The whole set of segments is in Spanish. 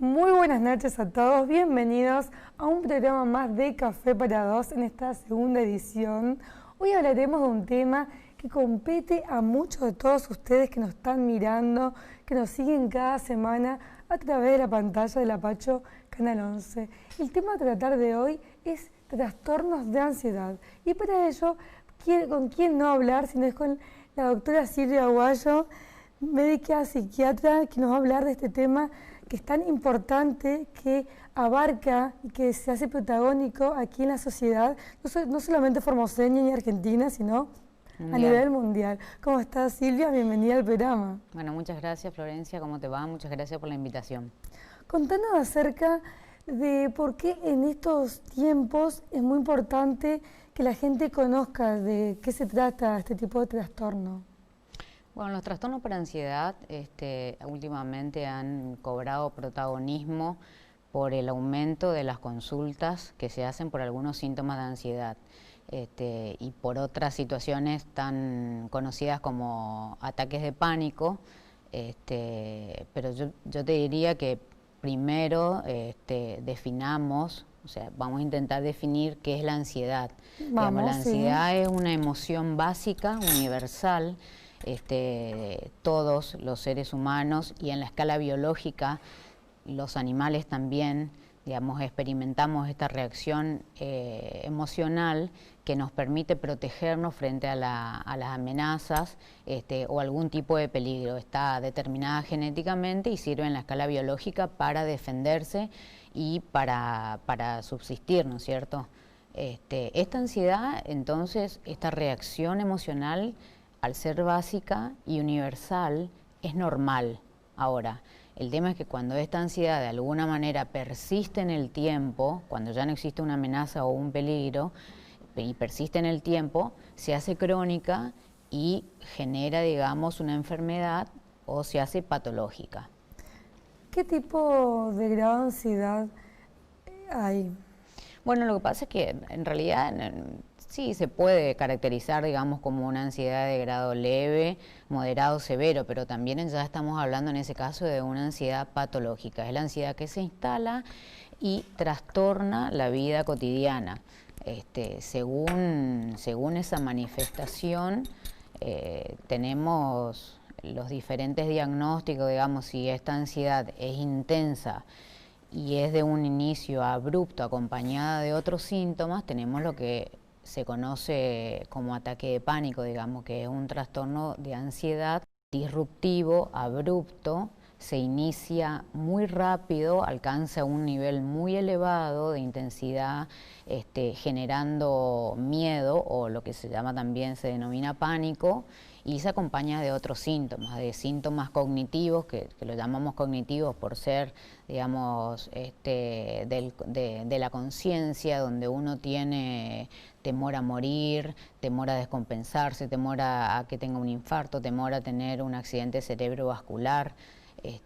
Muy buenas noches a todos, bienvenidos a un programa más de Café para Dos en esta segunda edición. Hoy hablaremos de un tema que compete a muchos de todos ustedes que nos están mirando, que nos siguen cada semana a través de la pantalla del Apacho Canal 11. El tema a tratar de hoy es trastornos de ansiedad y para ello, ¿con quién no hablar si no es con la doctora Silvia Aguayo, médica psiquiatra, que nos va a hablar de este tema que es tan importante, que abarca y que se hace protagónico aquí en la sociedad, no solamente formoseña ni argentina, sino a nivel mundial. ¿Cómo estás, Silvia? Bienvenida al programa. Bueno, muchas gracias, Florencia. ¿Cómo te va? Muchas gracias por la invitación. Contanos acerca de por qué en estos tiempos es muy importante que la gente conozca de qué se trata este tipo de trastorno. Bueno, los trastornos por ansiedad últimamente han cobrado protagonismo por el aumento de las consultas que se hacen por algunos síntomas de ansiedad y por otras situaciones tan conocidas como ataques de pánico, pero yo te diría que primero definamos, o sea, vamos a intentar definir qué es la ansiedad. Digamos, la ansiedad es una emoción básica, universal. Todos los seres humanos y en la escala biológica los animales también, digamos, experimentamos esta reacción emocional que nos permite protegernos frente a las amenazas o algún tipo de peligro. Está determinada genéticamente y sirve en la escala biológica para defenderse y para subsistir, ¿no es cierto? Esta ansiedad, entonces, esta reacción emocional, al ser básica y universal, es normal. Ahora, el tema es que cuando esta ansiedad de alguna manera persiste en el tiempo, cuando ya no existe una amenaza o un peligro, y persiste en el tiempo, se hace crónica y genera, digamos, una enfermedad o se hace patológica. ¿Qué tipo de grado de ansiedad hay? Bueno, lo que pasa es que en realidad sí se puede caracterizar, digamos, como una ansiedad de grado leve, moderado, severo, pero también ya estamos hablando en ese caso de una ansiedad patológica. Es la ansiedad que se instala y trastorna la vida cotidiana. Según esa manifestación, tenemos los diferentes diagnósticos, digamos, si esta ansiedad es intensa y es de un inicio abrupto acompañada de otros síntomas, tenemos lo que se conoce como ataque de pánico, digamos, que es un trastorno de ansiedad disruptivo, abrupto, se inicia muy rápido, alcanza un nivel muy elevado de intensidad, generando miedo, o lo que se llama también, se denomina pánico, y se acompaña de otros síntomas, de síntomas cognitivos, que lo llamamos cognitivos por ser, digamos, de la conciencia, donde uno tiene temor a morir, temor a descompensarse, temor a que tenga un infarto, temor a tener un accidente cerebrovascular.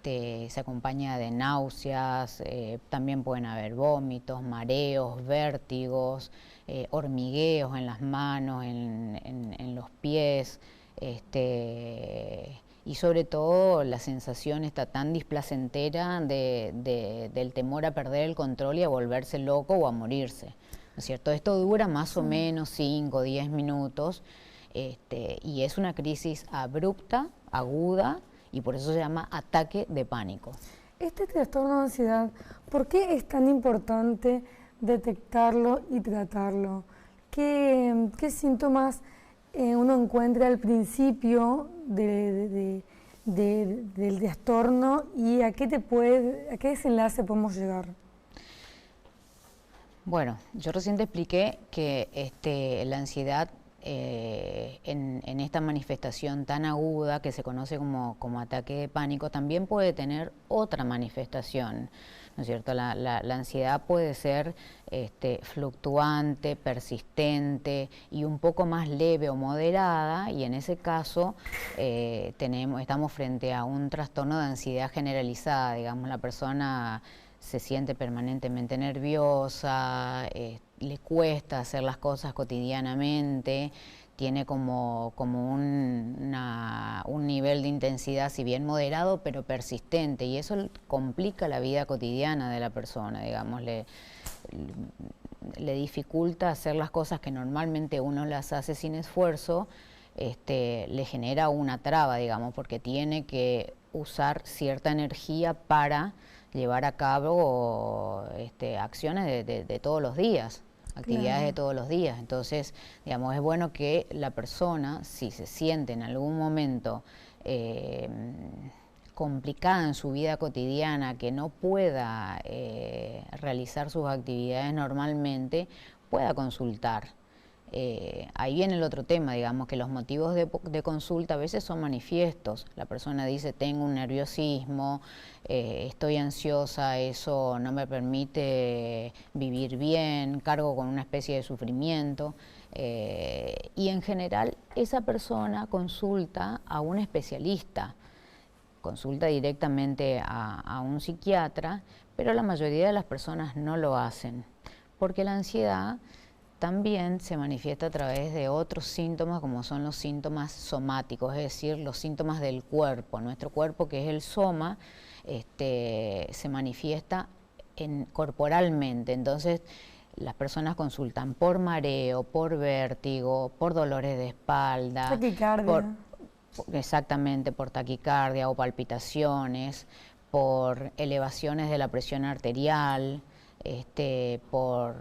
Se acompaña de náuseas, también pueden haber vómitos, mareos, vértigos, hormigueos en las manos, en los pies, y sobre todo la sensación está tan displacentera del temor a perder el control y a volverse loco o a morirse, ¿no es cierto? Esto dura más o menos 5 o 10 minutos, y es una crisis abrupta, aguda, y por eso se llama ataque de pánico. Este trastorno de ansiedad, ¿por qué es tan importante detectarlo y tratarlo? ¿Qué síntomas uno encuentra al principio del trastorno y a qué desenlace podemos llegar? Bueno, yo recién te expliqué que la ansiedad en esta manifestación tan aguda que se conoce como ataque de pánico también puede tener otra manifestación, ¿no es cierto? La ansiedad puede ser fluctuante, persistente y un poco más leve o moderada, y en ese caso estamos frente a un trastorno de ansiedad generalizada. Digamos, la persona se siente permanentemente nerviosa, le cuesta hacer las cosas cotidianamente, tiene como un nivel de intensidad, si bien moderado, pero persistente, y eso complica la vida cotidiana de la persona, digamos, le dificulta hacer las cosas que normalmente uno las hace sin esfuerzo, le genera una traba, digamos, porque tiene que usar cierta energía para llevar a cabo acciones de todos los días, actividades de todos los días. Entonces, digamos, es bueno que la persona, si se siente en algún momento complicada en su vida cotidiana, que no pueda realizar sus actividades normalmente, pueda consultar. Ahí viene el otro tema, digamos, que los motivos de consulta a veces son manifiestos. La persona dice, tengo un nerviosismo, estoy ansiosa, eso no me permite vivir bien, cargo con una especie de sufrimiento. Y en general esa persona consulta a un especialista, consulta directamente a un psiquiatra, pero la mayoría de las personas no lo hacen, porque la ansiedad también se manifiesta a través de otros síntomas, como son los síntomas somáticos, es decir, los síntomas del cuerpo. Nuestro cuerpo, que es el soma, se manifiesta corporalmente. Entonces, las personas consultan por mareo, por vértigo, por dolores de espalda, taquicardia. Exactamente, por taquicardia o palpitaciones, por elevaciones de la presión arterial, por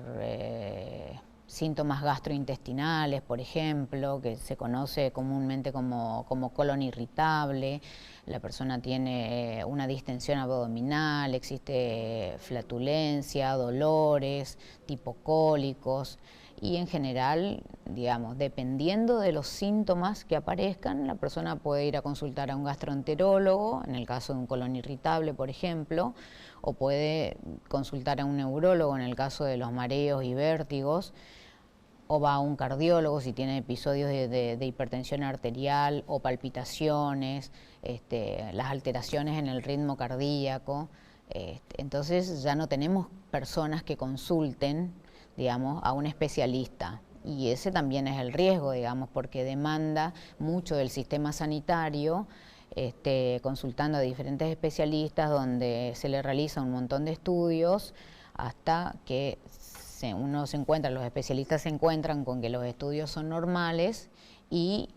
síntomas gastrointestinales, por ejemplo, que se conoce comúnmente como colon irritable. La persona tiene una distensión abdominal, existe flatulencia, dolores, tipo cólicos. Y en general, digamos, dependiendo de los síntomas que aparezcan, la persona puede ir a consultar a un gastroenterólogo, en el caso de un colon irritable, por ejemplo, o puede consultar a un neurólogo en el caso de los mareos y vértigos, o va a un cardiólogo si tiene episodios de hipertensión arterial o palpitaciones, las alteraciones en el ritmo cardíaco. Entonces ya no tenemos personas que consulten, digamos, a un especialista. Y ese también es el riesgo, digamos, porque demanda mucho del sistema sanitario, consultando a diferentes especialistas donde se le realiza un montón de estudios hasta que los especialistas se encuentran con que los estudios son normales y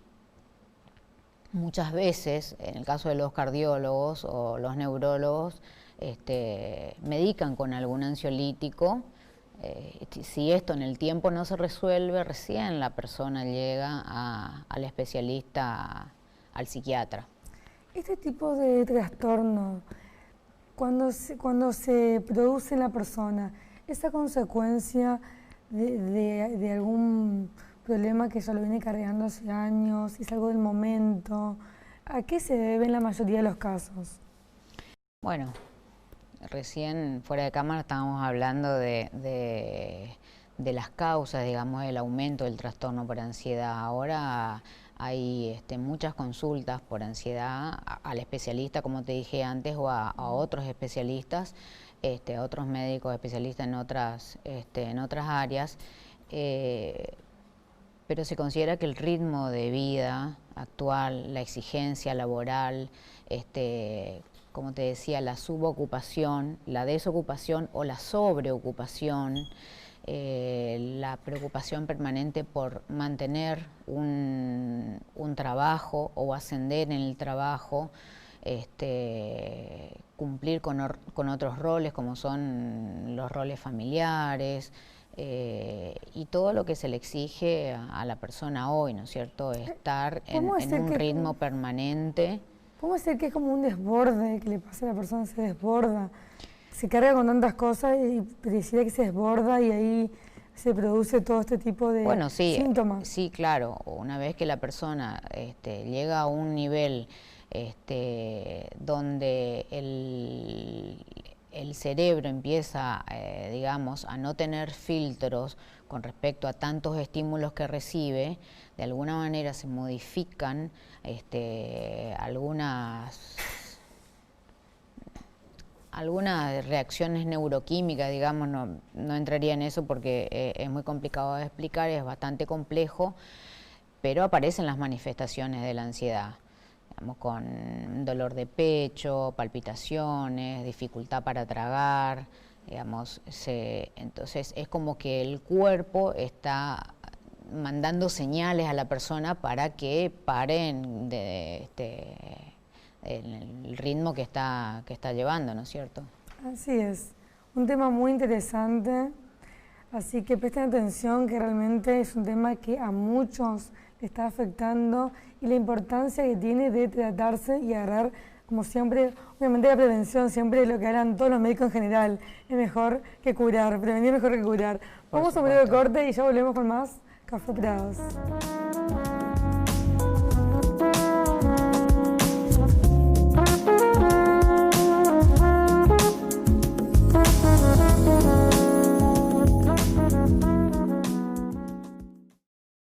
muchas veces, en el caso de los cardiólogos o los neurólogos, medican con algún ansiolítico. Si esto en el tiempo no se resuelve, recién la persona llega al especialista, al psiquiatra. Este tipo de trastorno, cuando se produce en la persona, ¿es a consecuencia de algún problema que ya lo viene cargando hace años? ¿Es algo del momento? ¿A qué se debe en la mayoría de los casos? Bueno, recién fuera de cámara estábamos hablando de las causas, digamos, del aumento del trastorno por ansiedad. Ahora hay muchas consultas por ansiedad al especialista, como te dije antes, o a otros especialistas, a otros médicos especialistas en otras áreas, pero se considera que el ritmo de vida actual, la exigencia laboral, como te decía, la subocupación, la desocupación o la sobreocupación, la preocupación permanente por mantener un trabajo o ascender en el trabajo, cumplir con otros roles como son los roles familiares, y todo lo que se le exige a la persona hoy, ¿no es cierto? Estar en un ritmo permanente. ¿Cómo es que es como un desborde que le pasa a la persona? Se desborda, se carga con tantas cosas y pareciera que se desborda y ahí se produce todo este tipo de síntomas. Sí, claro. Una vez que la persona llega a un nivel donde el cerebro empieza, digamos, a no tener filtros con respecto a tantos estímulos que recibe, de alguna manera se modifican algunas reacciones neuroquímicas, digamos, no entraría en eso porque es muy complicado de explicar, es bastante complejo, pero aparecen las manifestaciones de la ansiedad, digamos, con dolor de pecho, palpitaciones, dificultad para tragar, digamos, entonces es como que el cuerpo está mandando señales a la persona para que paren el ritmo que está llevando, ¿no es cierto? Así es, un tema muy interesante, así que presten atención que realmente es un tema que a muchos le está afectando y la importancia que tiene de tratarse y agarrar, como siempre, obviamente la prevención, siempre lo que harán todos los médicos en general, es mejor que curar, prevenir es mejor que curar. Vamos a un breve corte y ya volvemos con más Café Prados.